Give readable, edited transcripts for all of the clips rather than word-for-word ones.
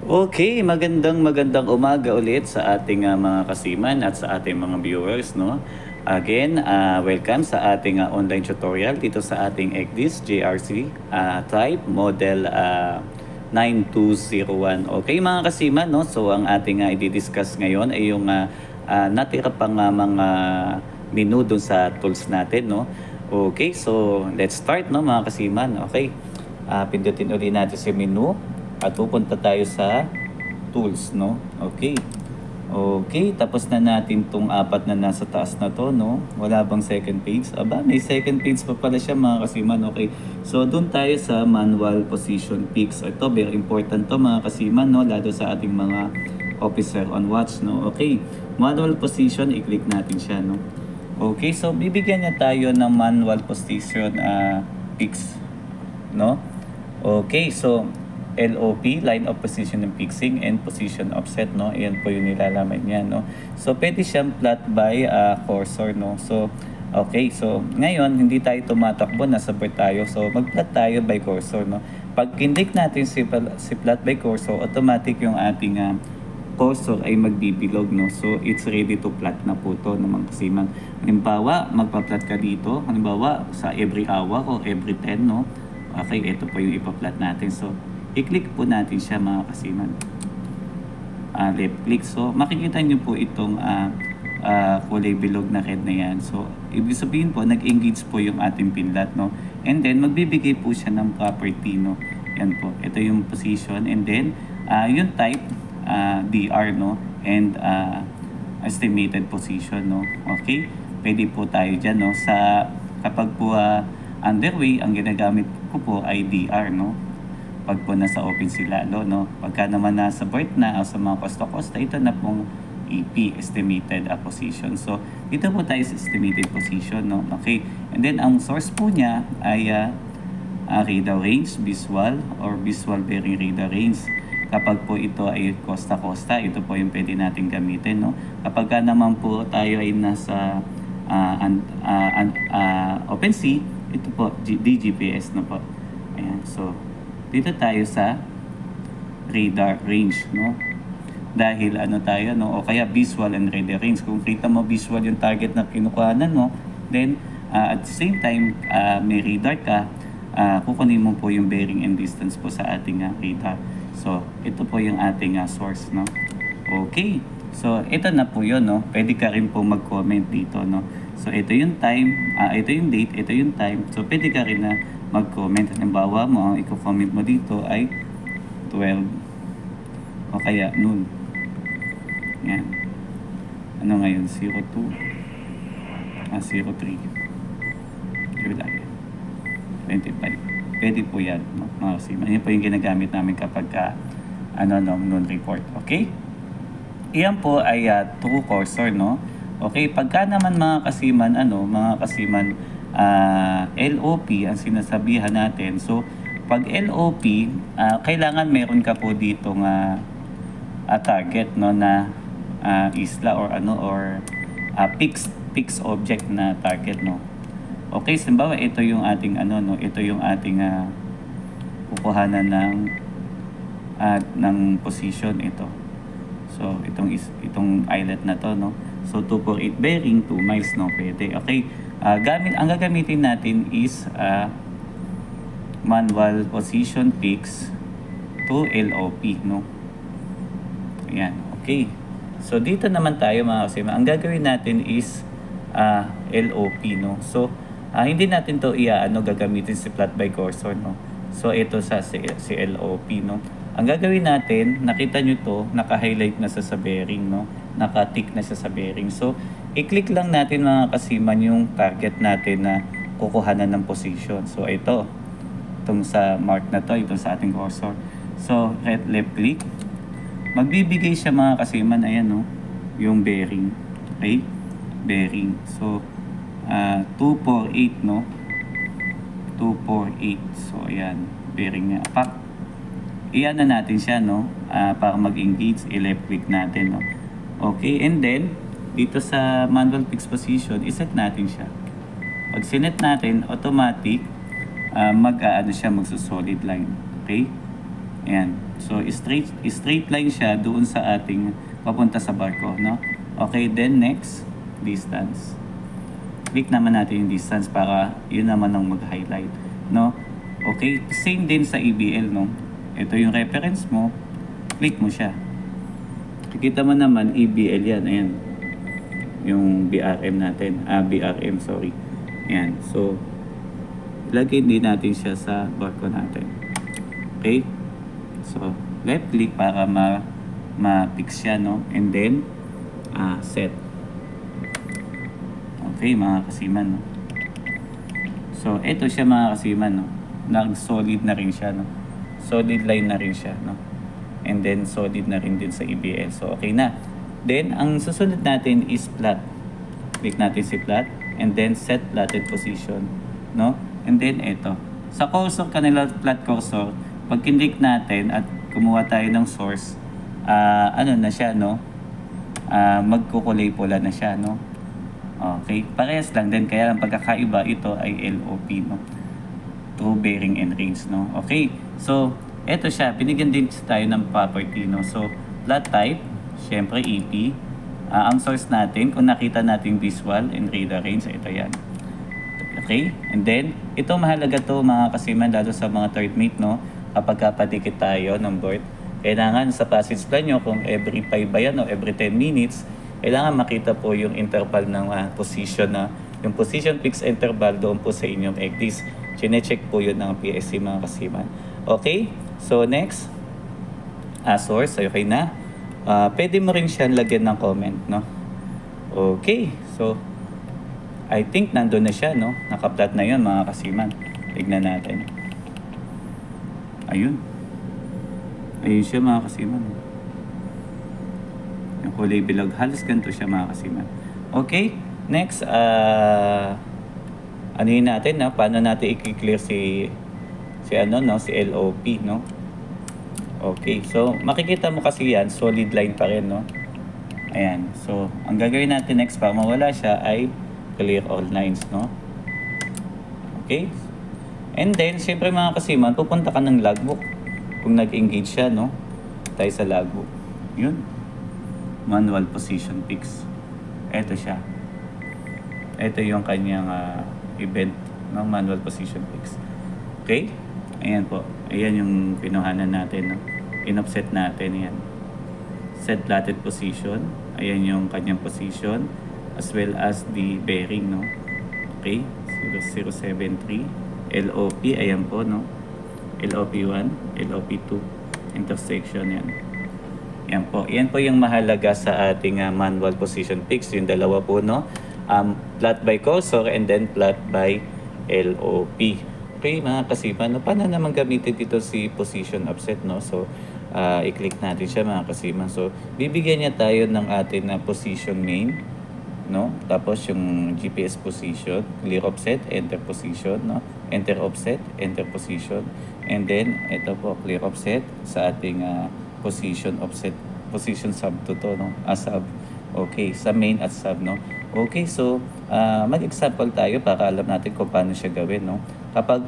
Okay, magandang umaga ulit sa ating mga kasiman at sa ating mga viewers, no? Again, welcome sa ating online tutorial dito sa ating ECDIS JRC type model 9201. Okay, mga kasiman, no? So ang ating i-discuss ngayon ay yung natira pang mga menu dun sa tools natin, no? Okay, so let's start, no, mga kasiman. Okay. Pindutin ulit natin si menu at pupunta tayo sa tools, no? Okay. Okay, tapos na natin tong apat na nasa taas na to, no? Wala bang second page? Aba, may second page pa pala siya, mga kasiman. Okay. So, doon tayo sa manual position peaks. Ito, very important to, mga kasiman, no? Lalo sa ating mga officer on watch, no? Okay. Manual position, i-click natin siya, no? Okay, so bibigyan niya tayo ng manual position peaks, no? Okay, so LOP, line of position and fixing, and position offset, no? Ayan po yung nilalaman niya, no? So, pwede siyang plot by cursor, no? So, okay, so ngayon, hindi tayo tumatakbo, nasa board tayo. So, mag-plot tayo by cursor, no? Pag kindik natin si plot by cursor, automatic yung ating cursor ay magbibilog, no? So, it's ready to plot na po to ng mga kasiman. Halimbawa, magpa-plot ka dito, halimbawa, sa every hour o every 10, no? Okay, ito po yung ipa-plot natin. So, i-click po natin siya, mga kasiman. Left click. So, makikita nyo po itong kulay bilog na red na yan. So, ibig sabihin po, nag-engage po yung ating pinlat, no? And then, magbibigay po siya ng property, no? Yan po. Ito yung position. And then, yung type, DR, no? And estimated position, no? Okay? Pwede po tayo dyan, no? Kapag po underway, ang ginagamit ko po ay DR, no? Pag po nasa open sila, no? Pagka naman nasa birth na o sa mga costa-costa, ito na pong EP, estimated position. So, dito po tayo sa estimated position, no? Okay. And then, ang source po niya ay radar range, visual, or visual bearing radar range. Kapag po ito ay costa-costa, ito po yung pwede natin gamitin, no? Kapag naman po tayo ay nasa open sea, ito po, DGPS na po. Ayan, so, dito tayo sa radar range, no? Dahil ano tayo, no? O kaya visual and radar range. Kung kita mo visual yung target na kinukuhanan mo, then at the same time, may radar ka, kukunin mo po yung bearing and distance po sa ating radar. So, ito po yung ating source, no? Okay. So, ito na po yun, no? Pwede ka rin po mag-comment dito, no? So, ito yung time, ito yung date, ito yung time. So, pwede ka rin na mag-comment. Halimbawa mo, ang i-comment mo dito ay 12 o kaya noon. Yan. Ano ngayon? 02 03 July 25. Pwede po yan, no? Mga kasiman. Yan po yung ginagamit namin kapag noon report. Okay? Iyan po ay true cursor, no? Okay, pagka naman mga kasiman, LOP ang sinasabihan natin. So, pag LOP, kailangan meron ka po ditong target, no, na isla or fixed object na target, no. Okay, simbawa ito yung ating ito yung ating kukuhanan ng position ito. So, itong islet na to, no. So, 248 bearing, 2 miles, no, pwede. Okay. Ang gagamitin natin is manual position peaks to LOP, no. Ayan. Okay. So, dito naman tayo, mga kasiman. Ang gagawin natin is LOP, no. So, hindi natin to gagamitin si plot by cursor, no. So, ito si LOP, no. Ang gagawin natin, nakita nyo to, naka-highlight na sa bearing, no? Naka-tick na sa bearing. So, i-click lang natin, mga kasiman, yung target natin na kukuhanan ng position. So, ito. Itong sa mark na to, itong sa ating cursor. So, left click. Magbibigay siya, mga kasiman, ayan, no? Yung bearing. Okay? Bearing. So, 248, no? 248. So, ayan. Bearing niya. Iyan na natin siya, no? Para mag-engage, i-left click natin, no? Okay, and then dito sa manual fixed position, iset natin siya. Pag sinet natin, automatic magso-solid line. Okay? Ayan. So, straight line siya doon sa ating papunta sa barko, no? Okay, then next, distance. Click naman natin yung distance para yun naman ang mag-highlight, no? Okay, same din sa EBL, no? Ito yung reference mo, click mo siya. Kikita mo naman, EBL yan, ayan. Yung BRM natin, BRM, sorry. Ayan, so, ilagay din natin siya sa barko natin. Okay? So, left click para ma-fix siya, no? And then, set. Okay, mga kasiman, no? So, ito siya mga kasiman, no? Nag-solid na rin siya, no? Solid line na rin siya, no? And then, solid na rin din sa EBL. So, okay na. Then, ang susunod natin is plot. Click natin si plot. And then, set plotted position, no? And then, ito. Sa cursor, kanila plot cursor, pag kinlik natin at kumuha tayo ng source, ano na siya, no? Magkukulay pula na siya, no? Okay, parehas lang din. Kaya lang pagkakaiba, ito ay LOP, no? True bearing and range, no? Okay, so, eto siya. Binigyan din tayo ng property, no? So, plot type, syempre EP. Ang source natin, kung nakita natin visual and radar range, ito yan. Okay, and then, ito mahalaga to mga kasiman, lalo sa mga third mate, no? Kapag kapadikit tayo ng board, kailangan sa passage plan nyo, kung every 5 ba yan o every 10 minutes, kailangan makita po yung interval ng position na, yung position fixed interval doon po sa inyong ECDIS. Chine-check po yun ng PSC mga kasiman. Okay, so next, source, okay na. Pwede mo rin siya lagyan ng comment, no? Okay, so, I think nandun na siya, no? Naka-plot na yun mga kasiman. Tignan natin. Ayun. Ayun siya mga kasiman. Yung kulay bilog. Halos ganito siya mga kasiman. Okay. Next, ano yun natin, na? Paano natin i-clear si LOP, no? Okay. So, makikita mo kasi yan, solid line pa rin, no? Ayan. So, ang gagawin natin next para mawala siya ay clear all lines, no? Okay. And then, siyempre mga kasiman, pupunta ka ng logbook. Kung nag-engage siya, no? Tayo sa logbook. Yun. Manual position fix. Ito siya. Ito yung kanyang event, no? Manual position fix. Okay? Ayan po. Ayan yung pinuhanan natin, no? In-offset natin, yan. Set plotted position. Ayan yung kanyang position. As well as the bearing, no? Okay? 0073. LOP, ayan po, no? LOP1, LOP2, intersection yan. Yan po. Yan po yung mahalaga sa ating manual position fix. Yung dalawa po, no? Plot by cursor and then plot by LOP. Okay, mga kasiman. No? Paano naman gamitin dito si position offset, no? So, i-click natin siya, mga kasiman. So, bibigyan niya tayo ng ating position main, no? Tapos yung GPS position, clear offset, enter position, no? Enter offset, enter position. And then, ito po, clear offset sa ating position offset, position sub to, no? Sub. Okay, sa main at sub, no? Okay, so, mag-example tayo para alam natin kung paano siya gawin, no? Kapag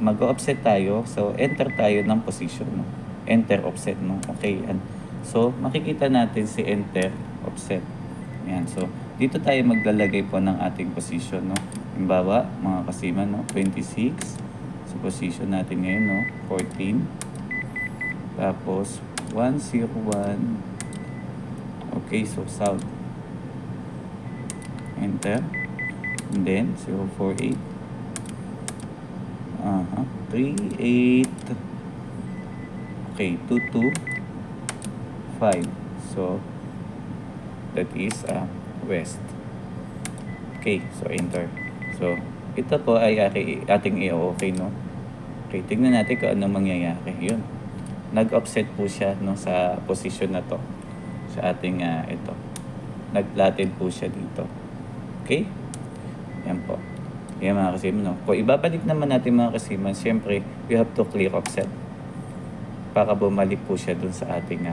mag-offset tayo, so, enter tayo ng position, no? Enter offset, no? Okay, yan. So, makikita natin si enter offset. Yan, so, dito tayo maglalagay po ng ating position, no? Halimbawa, mga kasiman, no? 26. So, position natin ngayon, no? 14. Tapos, 101. Okay, so, south. Enter. And then, 048. 38. Okay, 225. So, that is west. Okay, so enter. So, ito po ay ating i-okay, no? Okay, tignan natin kung ano mangyayari. Yun. Nag-offset po siya, no, sa position na to. Sa ating ito. Nag-plotted po siya dito. Okay? Yan po. Yan mga kasiman, no? Kung ibabalik naman natin mga kasiman, siyempre, we have to clear offset. Para bumalik po siya dun sa ating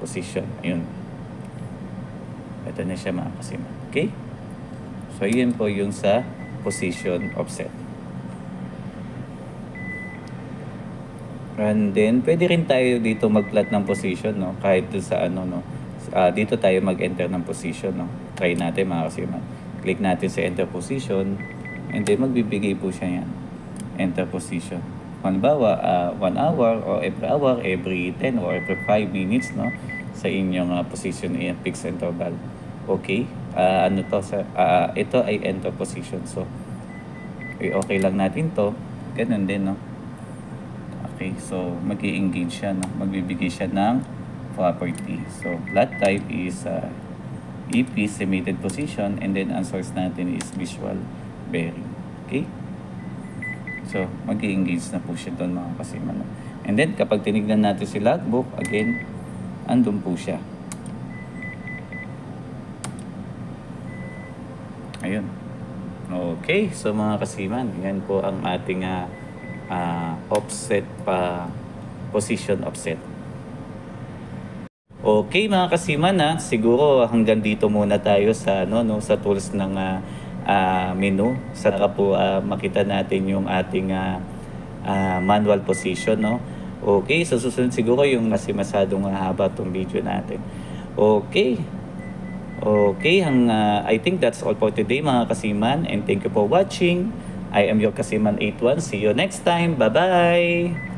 position. Ayun. Ito na siya mga kasiman. Okay? So, yun po yung sa position offset. And then, pwede rin tayo dito mag-plot ng position, no? Kahit doon sa ano, no? Dito tayo mag-enter ng position, no? Try natin mga kasiman. Click natin sa enter position. And then, magbibigay po siya yan. Enter position. Halimbawa, 1 hour or every 10 or every 5 minutes, no? Sa inyong position, fixed interval. Okay? Ano to? Ito ay enter position. So, okay lang natin to. Ganun din, no? Okay, so mag-i-engage siya, no? Magbibigay siya ng property. So, plot type is EP, estimated position, and then ang source natin is visual bearing. Okay? So, mag-i-engage na po siya doon mga kasiman. And then, kapag tinignan natin si logbook, again, andun po siya. Ayun. Okay, so mga kasiman, yan po ang ating offset position offset. Okay mga kasiman, siguro hanggang dito muna tayo sa sa tools ng menu. Saka po makita natin yung ating manual position, no. Okay, so susunod siguro yung kasi masyadong haba tong video natin. Okay. Okay, I think that's all for today mga kasiman, and thank you for watching. I am your Kasiman 81. See you next time. Bye-bye!